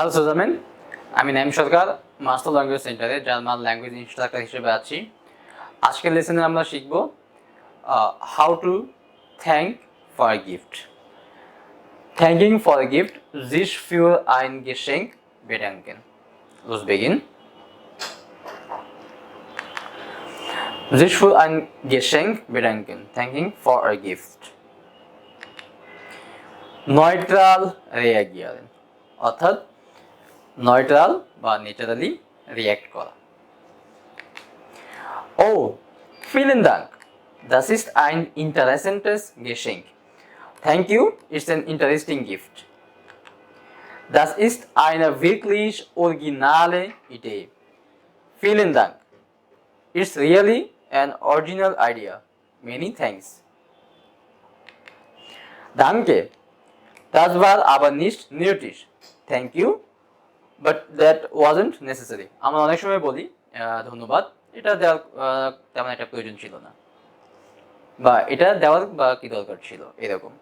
Hello সুজামেন, আমি নাইম সরকার master language সেন্টারে German language instructor হিসেবে আছি। আজকের লেসনে আমরা শিখব how to thank for a gift. Thanking for a gift sich für ein Geschenk bedanken. Los begin. Sich für ein Geschenk bedanken. Thanking for a gift. Neutral reagieren. অর্থাৎ neutral বা naturally react করা। Oh, vielen Dank. Das ist ein interessantes Geschenk. Thank you, it's an interesting gift. Das ist eine wirklich originale Idee. Vielen Dank. It's really an original idea. Many thanks. Danke. Das war aber nicht nötig. Thank you. But that wasn't necessary. আমরা অনেক সময় বলি ধন্যবাদ, এটা দেওয়ার তেমন একটা প্রয়োজন ছিল না, বা এটা দেওয়ার বা কি দরকার ছিল এরকম।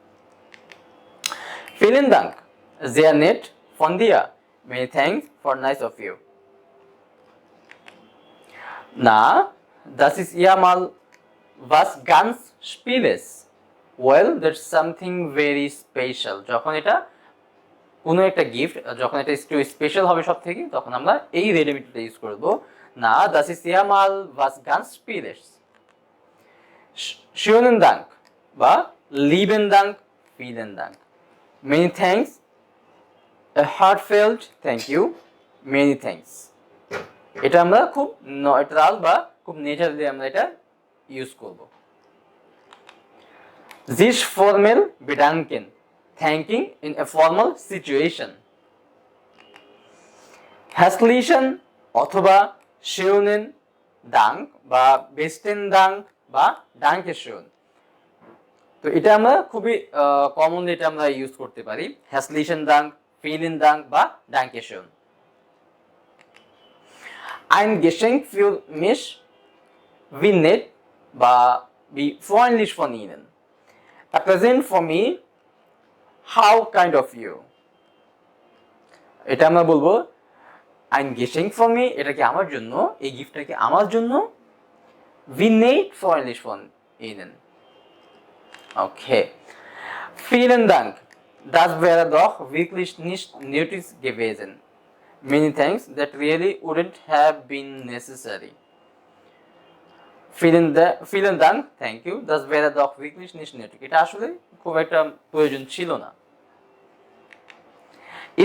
Vielen Dank, sehr nett von dir. Many thanks for nice of you. Na, das ist ja mal was ganz Spezielles. Well, that's something very special. যখন এটা কোনো একটা গিফট, যখন এটা একটু স্পেশাল হবে সব থেকে, তখন আমরা এই রেডিমিটটা ইউজ করব। না, das ist ja mal was ganz Spezielles. Schönen Dank বা lieben Dank, vielen Dank. Many thanks, a heartfelt thank you, many thanks. এটা আমরা খুব নিউট্রাল বা খুব নেচারালি আমরা এটা ইউজ করব। Sich formell bedanken. Thanking in a formal situation. Herzlichen অথবা schönen Dank বা besten Dank বা Dankeschön. তো এটা আমরা খুবই কমনলি এটা আমরা ইউজ করতে পারি। Herzlichen Dank, vielen Dank বা Dankeschön. Ein Geschenk für mich, wie nett বা wie freundlich von Ihnen. A present for me, how kind of you. এটা আমরা বলবো ein Geschenk for me, এটা কি আমার জন্য, এই গিফটটা কি আমার জন্য, wie nett freundlich von Ihnen. Okay. Vielen Dank. Das wäre doch wirklich nicht nötig gewesen. Many thanks, that really wouldn't have been necessary. Vielen Dank, thank you. Das wäre doch wirklich nicht nötig. এটা আসলে খুব একটা প্রয়োজন ছিল না।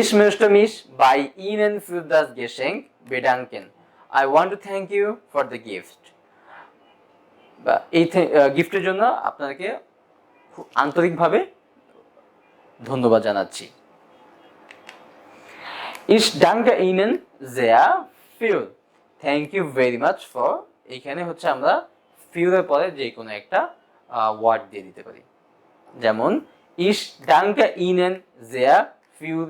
Ich möchte mich bei Ihnen für das Geschenk bedanken. I want to thank you for the gift. বা এই গিফটের জন্য আপনাকে খুব আন্তরিকভাবে ধন্যবাদ জানাচ্ছি। Ich danke Ihnen sehr viel. Thank you very much for. এখানে হচ্ছে আমরা viel এর পরে যে কোনো একটা ওয়ার্ড দিয়ে দিতে পারি। যেমন Ich danke Ihnen sehr für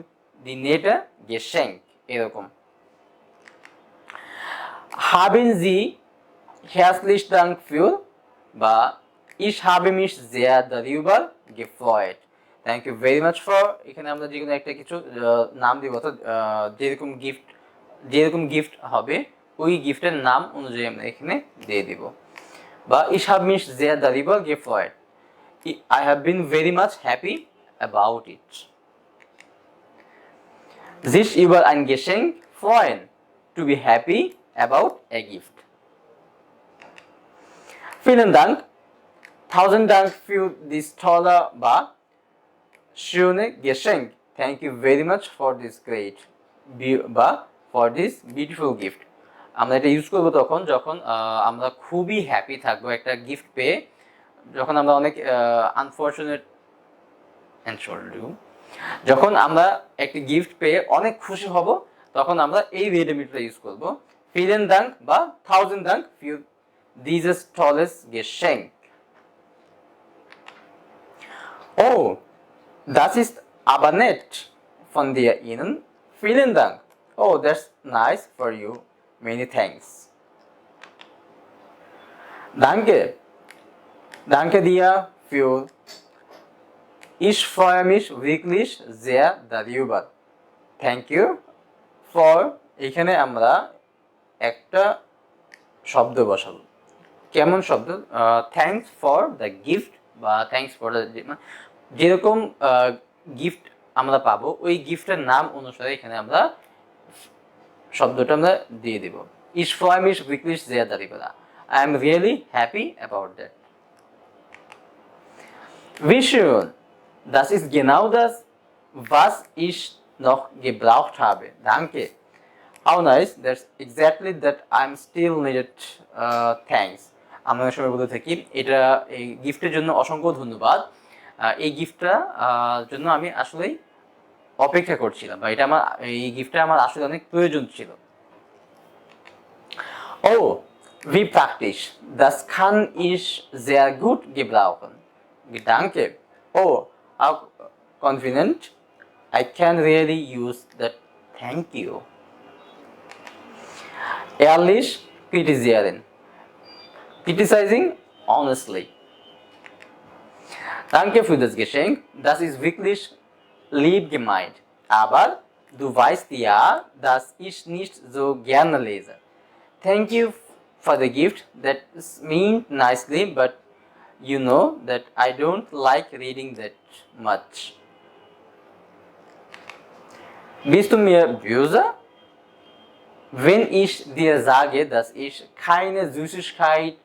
die nette Geschenk, এরকম। Haben Sie herzlichen Dank für বা Ich habe mich sehr darüber gefreut. Thank you very much for, এখানে আমরা যে কোনো একটা কিছু নাম দিব, অর্থাৎ যেরকম গিফট হবে ওই গিফটের নাম অনুযায়ী আমরা এখানে দিয়ে দিব। বা Ich habe mich sehr darüber gefreut. I have been very much happy about it. Sich über ein Geschenk freuen. To be happy about a gift. Vielen Dank. Tausend Dank für this tolle বা schöne Geschenk. Thank you very much for this great বা for this beautiful gift. আমরা এটা use করবো তখন যখন আমরা খুবই happy থাকবো একটা গিফট পেয়ে, যখন আমরা অনেক আনফরচুনেট যখন আমরা একটা গিফট পেয়ে অনেক খুশি হব, তখন আমরা এই রেডিমিটটা ইউজ করব। Vielen Dank বা Tausend Dank für dieses tolles Geschenk. Oh, das ist aber nett von dir Ihnen. Vielen Dank. Oh, that's nice for you. Many thanks. Danke. Danke dir für. Ich freue mich wirklich sehr darüber. Thank you. For, এখানে আমরা একটা শব্দ বসাবো। কেমন শব্দ? Thanks for the gift বা thanks for the, যেরকম gift আমরা পাবো ওই গিফটের নাম অনুসারে এখানে আমরা শব্দটা আমরা দিয়ে দিব। Ich freue mich wirklich sehr darüber. I am really happy about that. Wie schön. Das ist genau das, was ich noch gebraucht habe. Danke. How nice. That's exactly that I'm still needed. Thanks. আমরা অনেক সময় বলে থাকি এটা, এই গিফটের জন্য অসংখ্য ধন্যবাদ। এই গিফটটা জন্য আমি আসলেই অপেক্ষা করছিলাম, বা এটা আমার, এই গিফটটা আমার আসলে অনেক প্রয়োজন ছিল। Oh, wie praktisch. Das kann ich sehr gut gebrauchen. Danke. Oh, how convenient. I can really use that. Thank you. Ehrlich kritisieren. Criticizing honestly. Danke für das Geschenk. Das ist wirklich lieb gemeint. Aber du weißt ja, dass ich nicht so gerne lese. Thank you for the gift. That means nicely, but you know that I don't like reading that much. Bist du mir böse? Wenn ich dir sage, dass ich keine Süßigkeit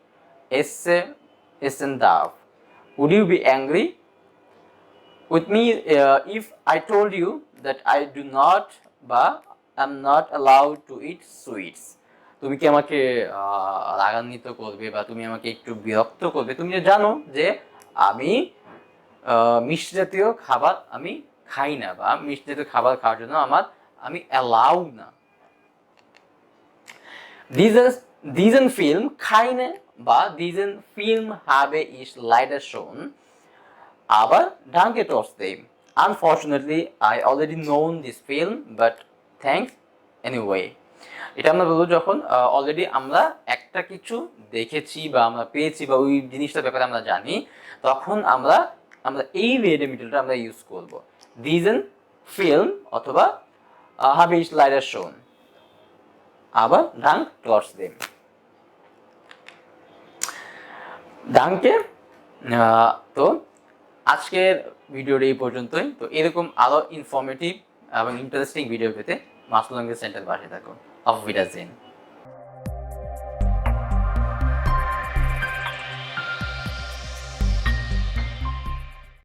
essen darf, would you be angry with me if I told you that I do not, but am not allowed to eat sweets? তুমি কি আমাকে রাগান্বিত করবে বা তুমি আমাকে একটু বিরক্ত করবে? তুমি যে জানো যে আমি মিষ্টি জাতীয় খাবার আমি খাই না, বা মিষ্টি জাতীয় খাবার খাওয়ার জন্য আমি অ্যালাউ না। Diesen Film keine, বা diesen Film habe ich leider schon, aber danke trotzdem. Unfortunately, I already known this film, but thanks anyway. এটা আমরা বলবো যখন অলরেডি আমরা একটা কিছু দেখেছি বা আমরা পেয়েছি বা ওই জিনিসটার ব্যাপারে আমরা জানি, তখন আমরা এই রেডিমিটালটা আমরা ইউজ করব। diesen Film অথবা habe ich leider schon, আবার dank trotzdem. danke. তো আজকের ভিডিওটা এই পর্যন্তই। তো এরকম আরো ইনফরমেটিভ এবং ইন্টারেস্টিং ভিডিও পেতে মাসুদ ল্যাঙ্গুয়েজ সেন্টার পাশে থাকুন। auf Wiedersehen.